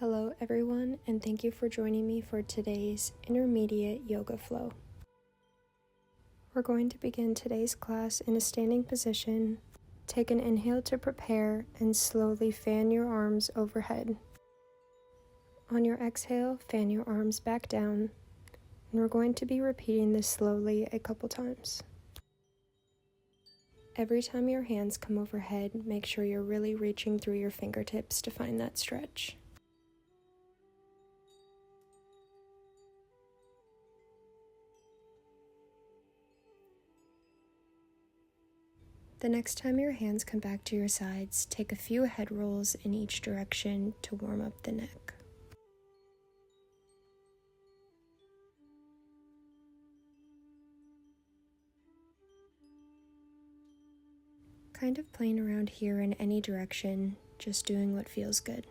Hello everyone, and thank you for joining me for today's intermediate yoga flow. We're going to begin today's class in a standing position. Take an inhale to prepare and slowly fan your arms overhead. On your exhale, fan your arms back down, and we're going to be repeating this slowly a couple times. Every time your hands come overhead, make sure you're really reaching through your fingertips to find that stretch. The next time your hands come back to your sides, take a few head rolls in each direction to warm up the neck. Kind of playing around here in any direction, just doing what feels good.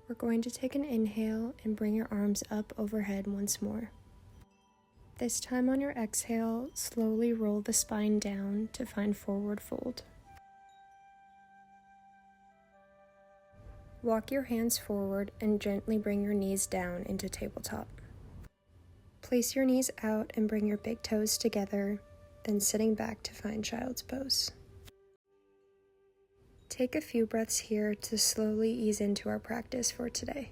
We're going to take an inhale and bring your arms up overhead once more. This time on your exhale, slowly roll the spine down to find forward fold. Walk your hands forward and gently bring your knees down into tabletop. Place your knees out and bring your big toes together, then sitting back to find child's pose. Take a few breaths here to slowly ease into our practice for today.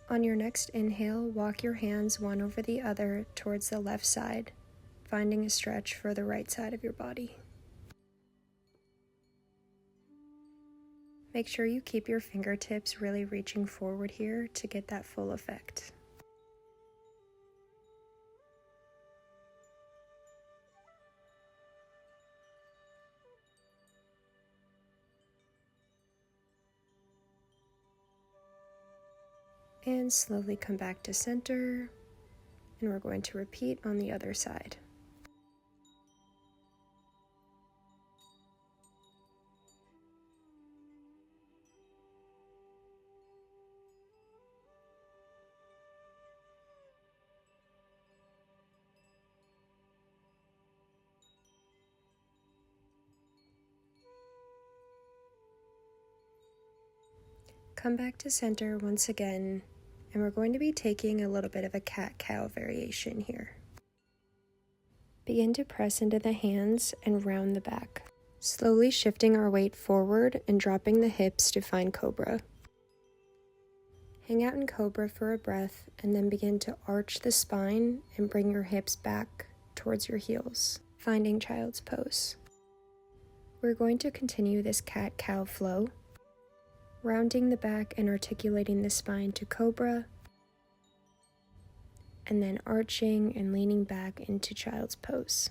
On your next inhale, walk your hands one over the other towards the left side, finding a stretch for the right side of your body. Make sure you keep your fingertips really reaching forward here to get that full effect. And slowly come back to center, and we're going to repeat on the other side. Come back to center once again, and we're going to be taking a little bit of a cat-cow variation here. Begin to press into the hands and round the back, slowly shifting our weight forward and dropping the hips to find cobra. Hang out in cobra for a breath, and then begin to arch the spine and bring your hips back towards your heels, finding child's pose. We're going to continue this cat-cow flow, rounding the back and articulating the spine to cobra, and then arching and leaning back into child's pose.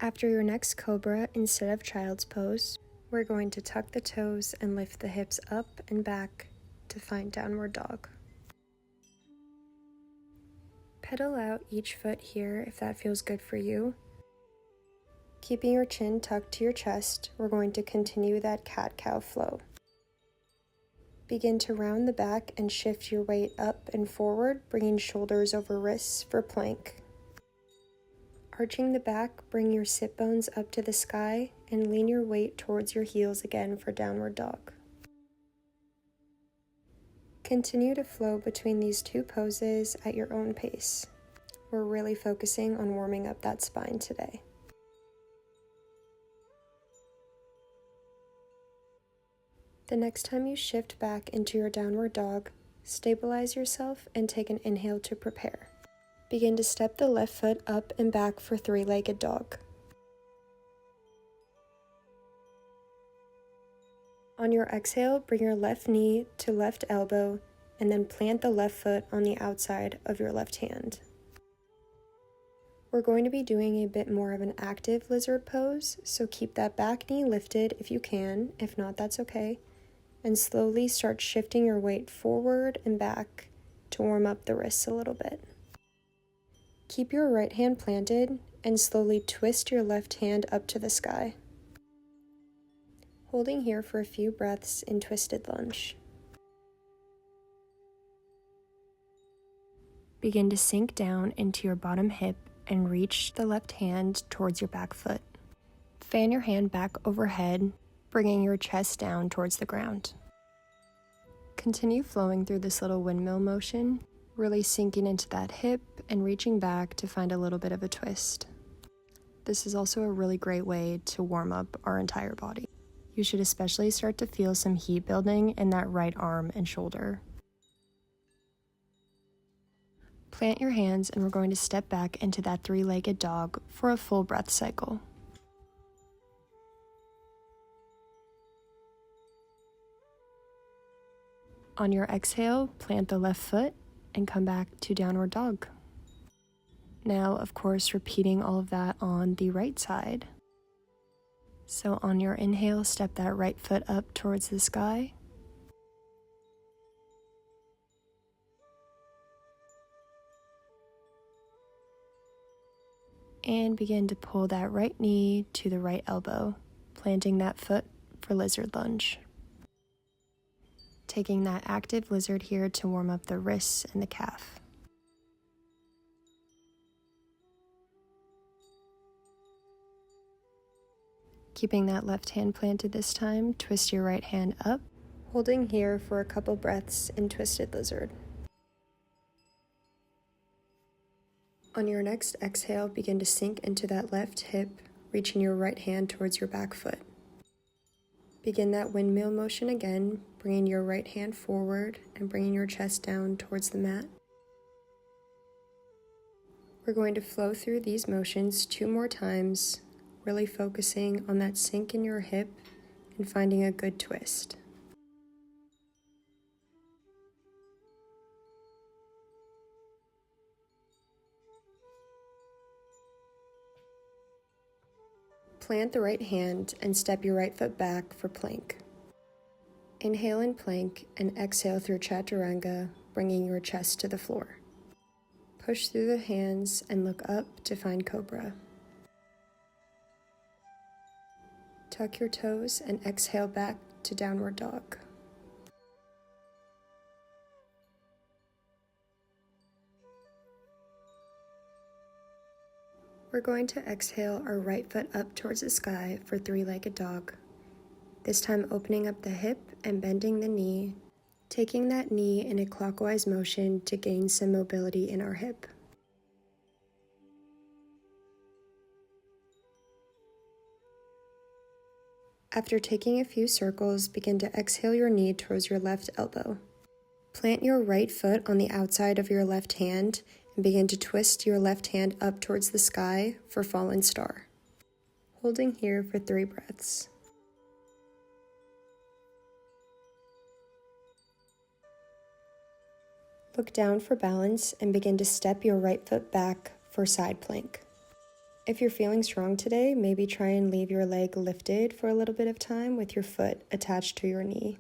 After your next cobra, instead of child's pose, we're going to tuck the toes and lift the hips up and back to find downward dog. Pedal out each foot here if that feels good for you. Keeping your chin tucked to your chest, we're going to continue that cat-cow flow. Begin to round the back and shift your weight up and forward, bringing shoulders over wrists for plank. Arching the back, bring your sit bones up to the sky and lean your weight towards your heels again for downward dog. Continue to flow between these two poses at your own pace. We're really focusing on warming up that spine today. The next time you shift back into your downward dog, stabilize yourself and take an inhale to prepare. Begin to step the left foot up and back for three-legged dog. On your exhale, bring your left knee to left elbow and then plant the left foot on the outside of your left hand. We're going to be doing a bit more of an active lizard pose, so keep that back knee lifted if you can. If not, that's okay. And slowly start shifting your weight forward and back to warm up the wrists a little bit. Keep your right hand planted and slowly twist your left hand up to the sky. Holding here for a few breaths in twisted lunge. Begin to sink down into your bottom hip and reach the left hand towards your back foot. Fan your hand back overhead, bringing your chest down towards the ground. Continue flowing through this little windmill motion, really sinking into that hip and reaching back to find a little bit of a twist. This is also a really great way to warm up our entire body. You should especially start to feel some heat building in that right arm and shoulder. Plant your hands and we're going to step back into that three-legged dog for a full breath cycle. On your exhale, plant the left foot and come back to downward dog. Now, of course, repeating all of that on the right side. So on your inhale, step that right foot up towards the sky. And begin to pull that right knee to the right elbow, planting that foot for lizard lunge. Taking that active lizard here to warm up the wrists and the calf. Keeping that left hand planted this time, twist your right hand up, holding here for a couple breaths in twisted lizard. On your next exhale, begin to sink into that left hip, reaching your right hand towards your back foot. Begin that windmill motion again, bringing your right hand forward and bringing your chest down towards the mat. We're going to flow through these motions 2 more times, really focusing on that sink in your hip and finding a good twist. Plant the right hand and step your right foot back for plank. Inhale in plank and exhale through chaturanga, bringing your chest to the floor. Push through the hands and look up to find cobra. Tuck your toes and exhale back to downward dog. We're going to exhale our right foot up towards the sky for three-legged dog. This time opening up the hip and bending the knee, taking that knee in a clockwise motion to gain some mobility in our hip. After taking a few circles, begin to exhale your knee towards your left elbow. Plant your right foot on the outside of your left hand and begin to twist your left hand up towards the sky for fallen star. Holding here for 3 breaths. Look down for balance and begin to step your right foot back for side plank. If you're feeling strong today, maybe try and leave your leg lifted for a little bit of time with your foot attached to your knee.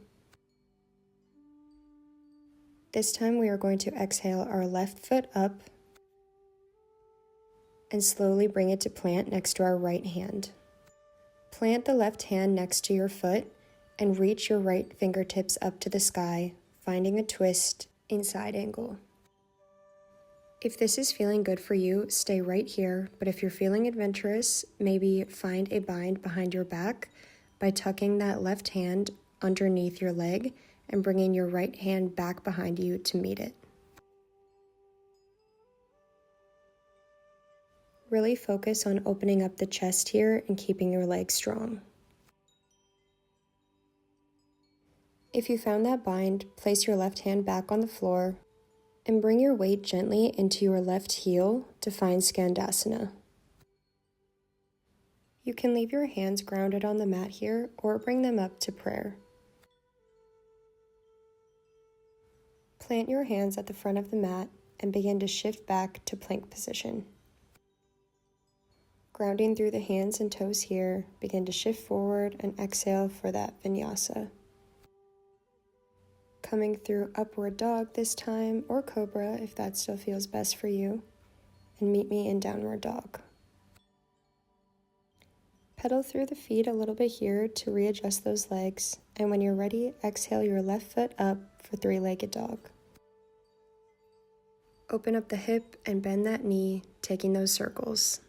This time we are going to exhale our left foot up and slowly bring it to plant next to our right hand. Plant the left hand next to your foot and reach your right fingertips up to the sky, finding a twist in side angle. If this is feeling good for you, stay right here, but if you're feeling adventurous, maybe find a bind behind your back by tucking that left hand underneath your leg and bringing your right hand back behind you to meet it. Really focus on opening up the chest here and keeping your legs strong. If you found that bind, place your left hand back on the floor and bring your weight gently into your left heel to find Skandasana. You can leave your hands grounded on the mat here or bring them up to prayer. Plant your hands at the front of the mat and begin to shift back to plank position. Grounding through the hands and toes here, begin to shift forward and exhale for that vinyasa. Coming through upward dog this time, or cobra if that still feels best for you, and meet me in downward dog. Pedal through the feet a little bit here to readjust those legs, and when you're ready, exhale your left foot up for three-legged dog. Open up the hip and bend that knee, taking those circles.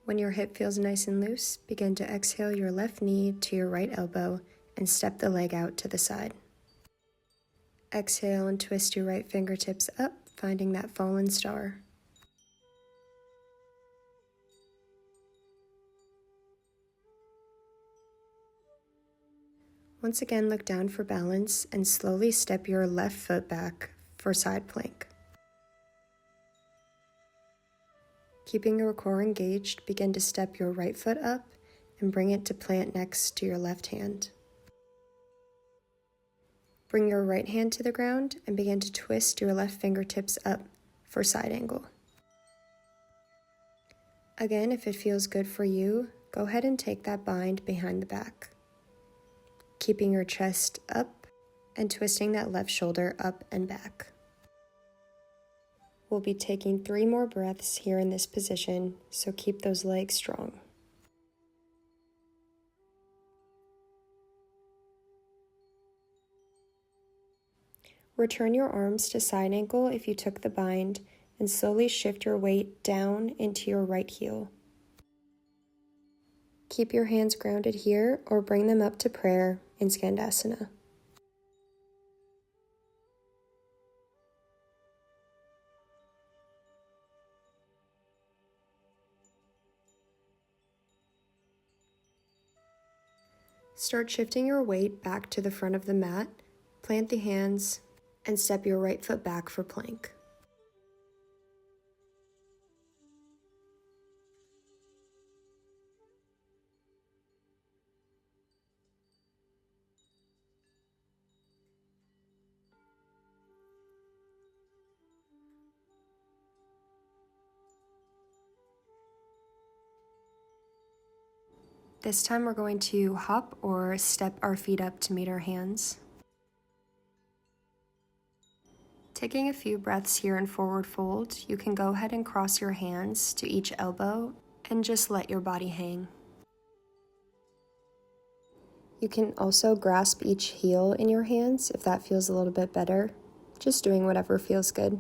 When your hip feels nice and loose, begin to exhale your left knee to your right elbow and step the leg out to the side. Exhale and twist your right fingertips up, finding that fallen star. Once again, look down for balance and slowly step your left foot back for side plank. Keeping your core engaged, begin to step your right foot up and bring it to plant next to your left hand. Bring your right hand to the ground and begin to twist your left fingertips up for side angle. Again, if it feels good for you, go ahead and take that bind behind the back. Keeping your chest up and twisting that left shoulder up and back. We'll be taking 3 more breaths here in this position, so keep those legs strong. Return your arms to side ankle if you took the bind, and slowly shift your weight down into your right heel. Keep your hands grounded here or bring them up to prayer in Skandasana. Start shifting your weight back to the front of the mat, plant the hands, and step your right foot back for plank. This time we're going to hop or step our feet up to meet our hands. Taking a few breaths here in forward fold, you can go ahead and cross your hands to each elbow and just let your body hang. You can also grasp each heel in your hands if that feels a little bit better, just doing whatever feels good.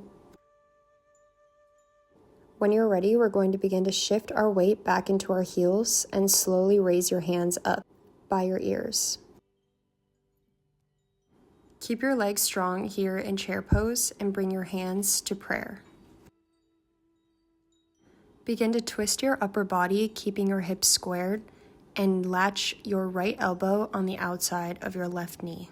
When you're ready, we're going to begin to shift our weight back into our heels and slowly raise your hands up by your ears. Keep your legs strong here in chair pose and bring your hands to prayer. Begin to twist your upper body, keeping your hips squared, and latch your right elbow on the outside of your left knee.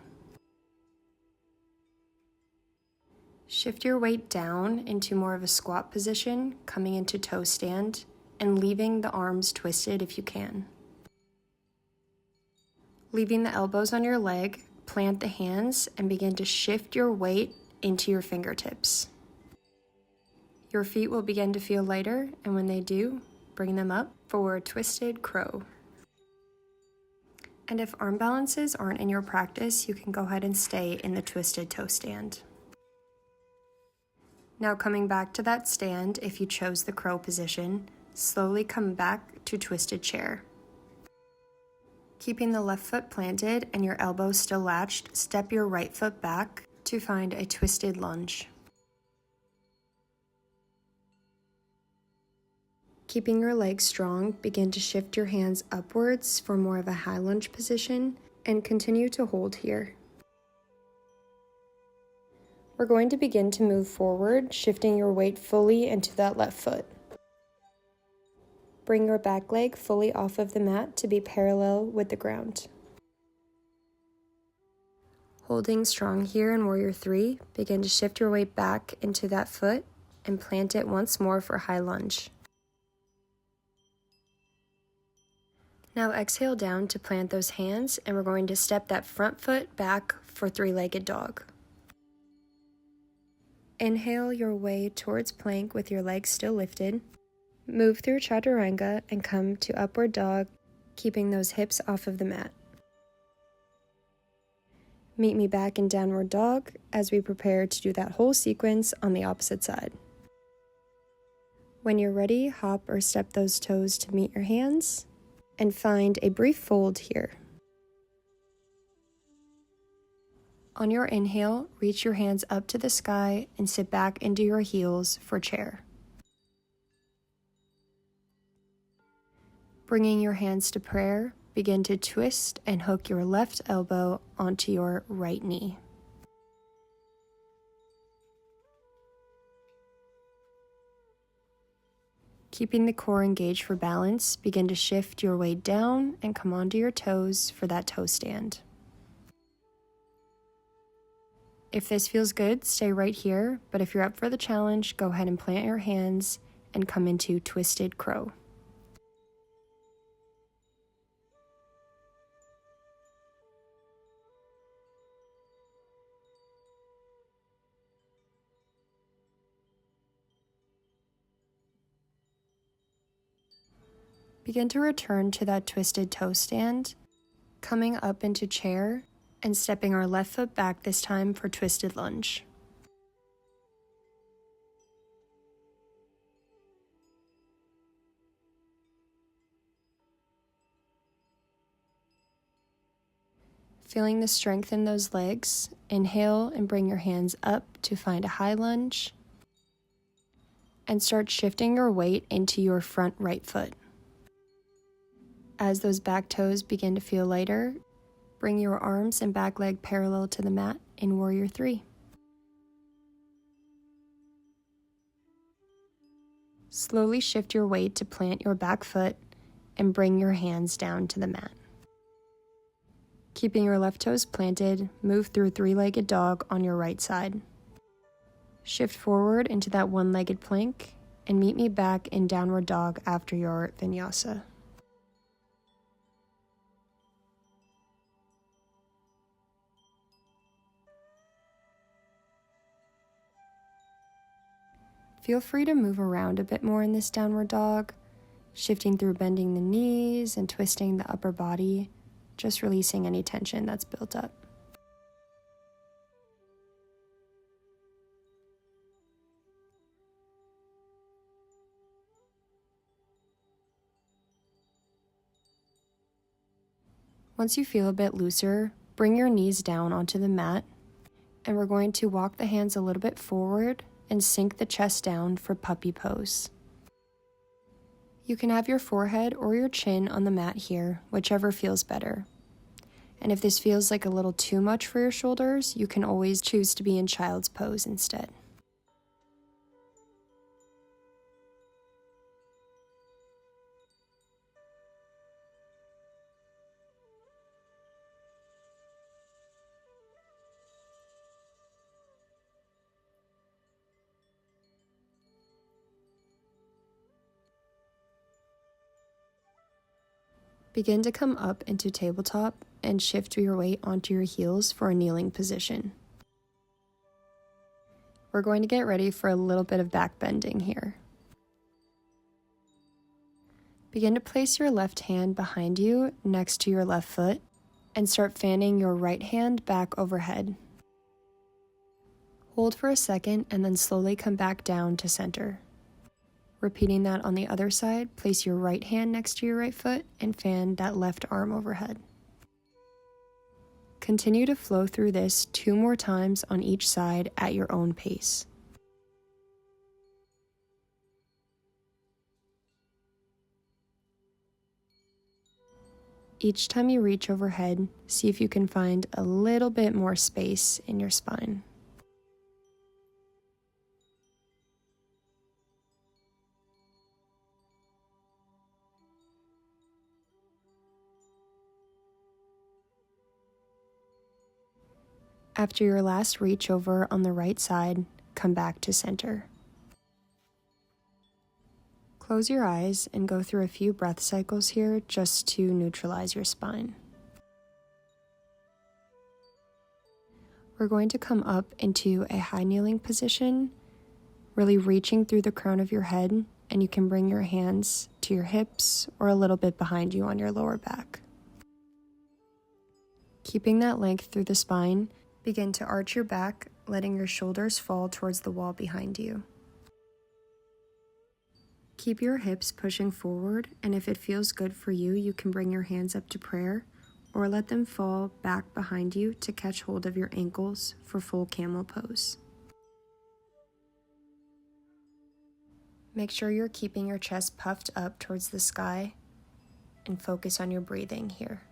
Shift your weight down into more of a squat position, coming into toe stand, and leaving the arms twisted if you can. Leaving the elbows on your leg, plant the hands and begin to shift your weight into your fingertips. Your feet will begin to feel lighter, and when they do, bring them up for twisted crow. And if arm balances aren't in your practice, you can go ahead and stay in the twisted toe stand. Now coming back to that stand, if you chose the crow position, slowly come back to twisted chair. Keeping the left foot planted and your elbows still latched, step your right foot back to find a twisted lunge. Keeping your legs strong, begin to shift your hands upwards for more of a high lunge position and continue to hold here. We're going to begin to move forward, shifting your weight fully into that left foot. Bring your back leg fully off of the mat to be parallel with the ground. Holding strong here in Warrior 3, begin to shift your weight back into that foot and plant it once more for high lunge. Now exhale down to plant those hands, and we're going to step that front foot back for three-legged dog. Inhale your way towards plank with your legs still lifted. Move through chaturanga and come to upward dog, keeping those hips off of the mat. Meet me back in downward dog as we prepare to do that whole sequence on the opposite side. When you're ready, hop or step those toes to meet your hands and find a brief fold here. On your inhale, reach your hands up to the sky and sit back into your heels for chair. Bringing your hands to prayer, begin to twist and hook your left elbow onto your right knee. Keeping the core engaged for balance, begin to shift your weight down and come onto your toes for that toe stand. If this feels good, stay right here, but if you're up for the challenge, go ahead and plant your hands and come into twisted crow. Begin to return to that twisted toe stand, coming up into chair and stepping our left foot back this time for twisted lunge. Feeling the strength in those legs, inhale and bring your hands up to find a high lunge and start shifting your weight into your front right foot. As those back toes begin to feel lighter, bring your arms and back leg parallel to the mat in Warrior 3. Slowly shift your weight to plant your back foot and bring your hands down to the mat. Keeping your left toes planted, move through three-legged dog on your right side. Shift forward into that one-legged plank and meet me back in downward dog after your vinyasa. Feel free to move around a bit more in this downward dog, shifting through bending the knees and twisting the upper body, just releasing any tension that's built up. Once you feel a bit looser, bring your knees down onto the mat, and we're going to walk the hands a little bit forward and sink the chest down for puppy pose. You can have your forehead or your chin on the mat here, whichever feels better. And if this feels like a little too much for your shoulders, you can always choose to be in child's pose instead. Begin to come up into tabletop and shift your weight onto your heels for a kneeling position. We're going to get ready for a little bit of back bending here. Begin to place your left hand behind you next to your left foot and start fanning your right hand back overhead. Hold for a second and then slowly come back down to center. Repeating that on the other side, place your right hand next to your right foot and fan that left arm overhead. Continue to flow through this 2 more times on each side at your own pace. Each time you reach overhead, see if you can find a little bit more space in your spine. After your last reach over on the right side, come back to center. Close your eyes and go through a few breath cycles here just to neutralize your spine. We're going to come up into a high kneeling position, really reaching through the crown of your head, and you can bring your hands to your hips or a little bit behind you on your lower back. Keeping that length through the spine, begin to arch your back, letting your shoulders fall towards the wall behind you. Keep your hips pushing forward, and if it feels good for you, you can bring your hands up to prayer or let them fall back behind you to catch hold of your ankles for full camel pose. Make sure you're keeping your chest puffed up towards the sky and focus on your breathing here.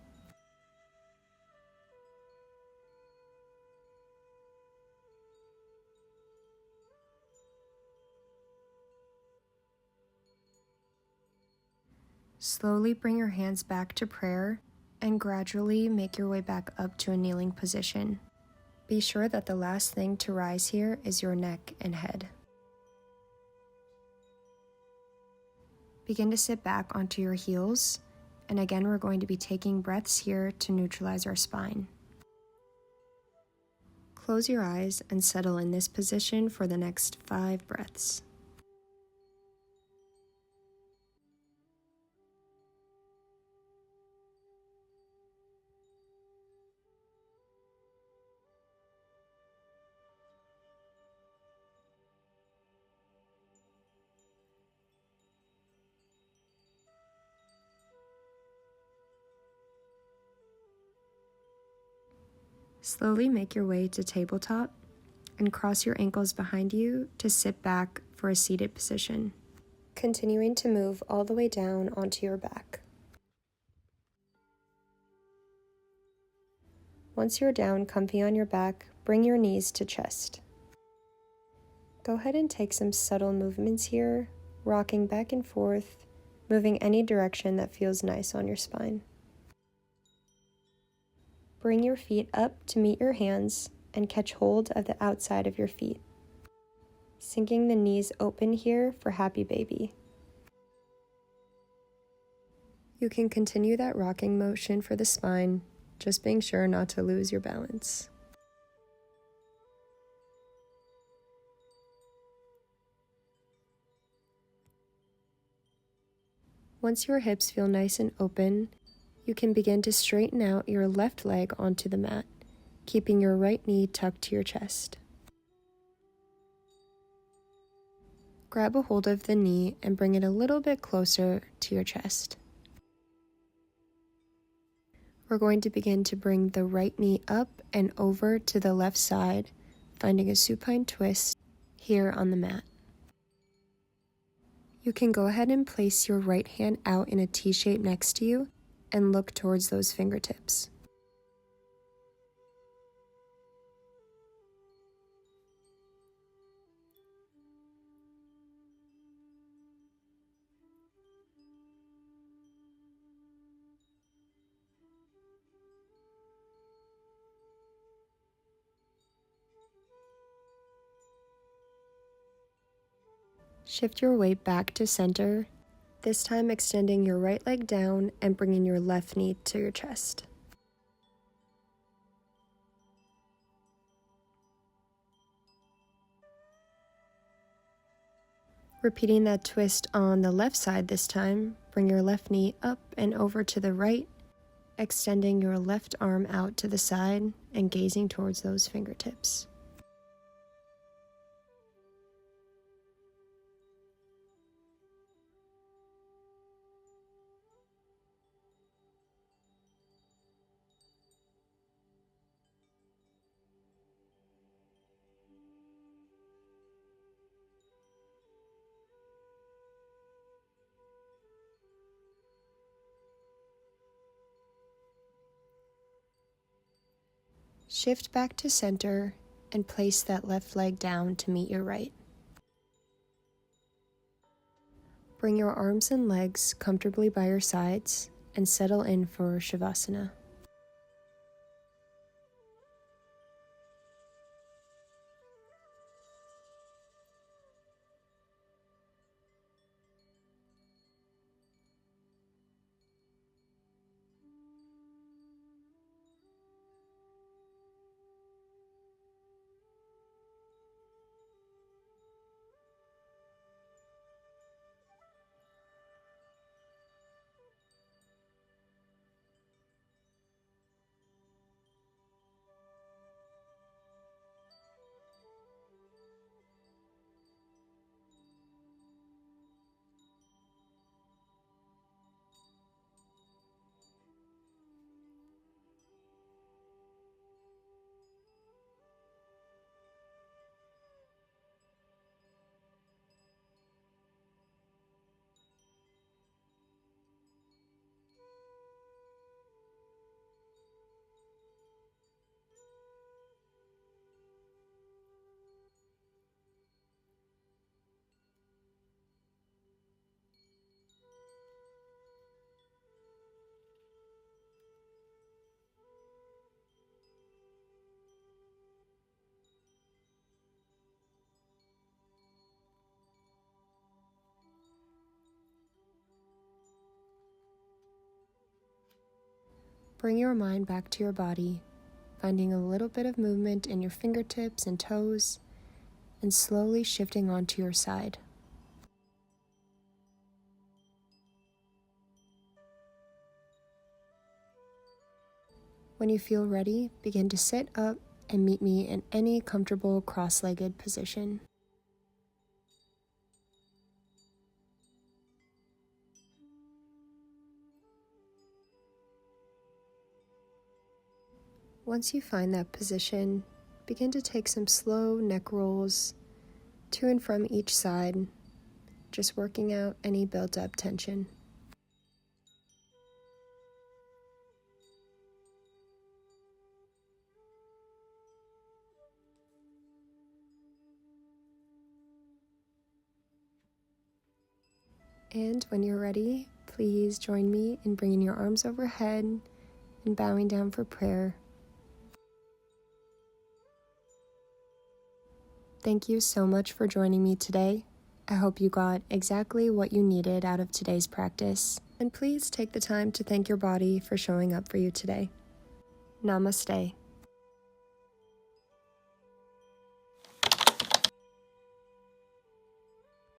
Slowly bring your hands back to prayer and gradually make your way back up to a kneeling position. Be sure that the last thing to rise here is your neck and head. Begin to sit back onto your heels, and again we're going to be taking breaths here to neutralize our spine. Close your eyes and settle in this position for the next 5 breaths. Slowly make your way to tabletop and cross your ankles behind you to sit back for a seated position, continuing to move all the way down onto your back. Once you're down comfy on your back, bring your knees to chest. Go ahead and take some subtle movements here, rocking back and forth, moving any direction that feels nice on your spine. Bring your feet up to meet your hands and catch hold of the outside of your feet, sinking the knees open here for happy baby. You can continue that rocking motion for the spine, just being sure not to lose your balance. Once your hips feel nice and open, you can begin to straighten out your left leg onto the mat, keeping your right knee tucked to your chest. Grab a hold of the knee and bring it a little bit closer to your chest. We're going to begin to bring the right knee up and over to the left side, finding a supine twist here on the mat. You can go ahead and place your right hand out in a T shape next to you and look towards those fingertips. Shift your weight back to center, this time extending your right leg down and bringing your left knee to your chest. Repeating that twist on the left side this time, bring your left knee up and over to the right, extending your left arm out to the side and gazing towards those fingertips. Shift back to center and place that left leg down to meet your right. Bring your arms and legs comfortably by your sides and settle in for Shavasana. Bring your mind back to your body, finding a little bit of movement in your fingertips and toes, and slowly shifting onto your side. When you feel ready, begin to sit up and meet me in any comfortable cross-legged position. Once you find that position, begin to take some slow neck rolls to and from each side, just working out any built-up tension. And when you're ready, please join me in bringing your arms overhead and bowing down for prayer. Thank you so much for joining me today. I hope you got exactly what you needed out of today's practice. And please take the time to thank your body for showing up for you today. Namaste.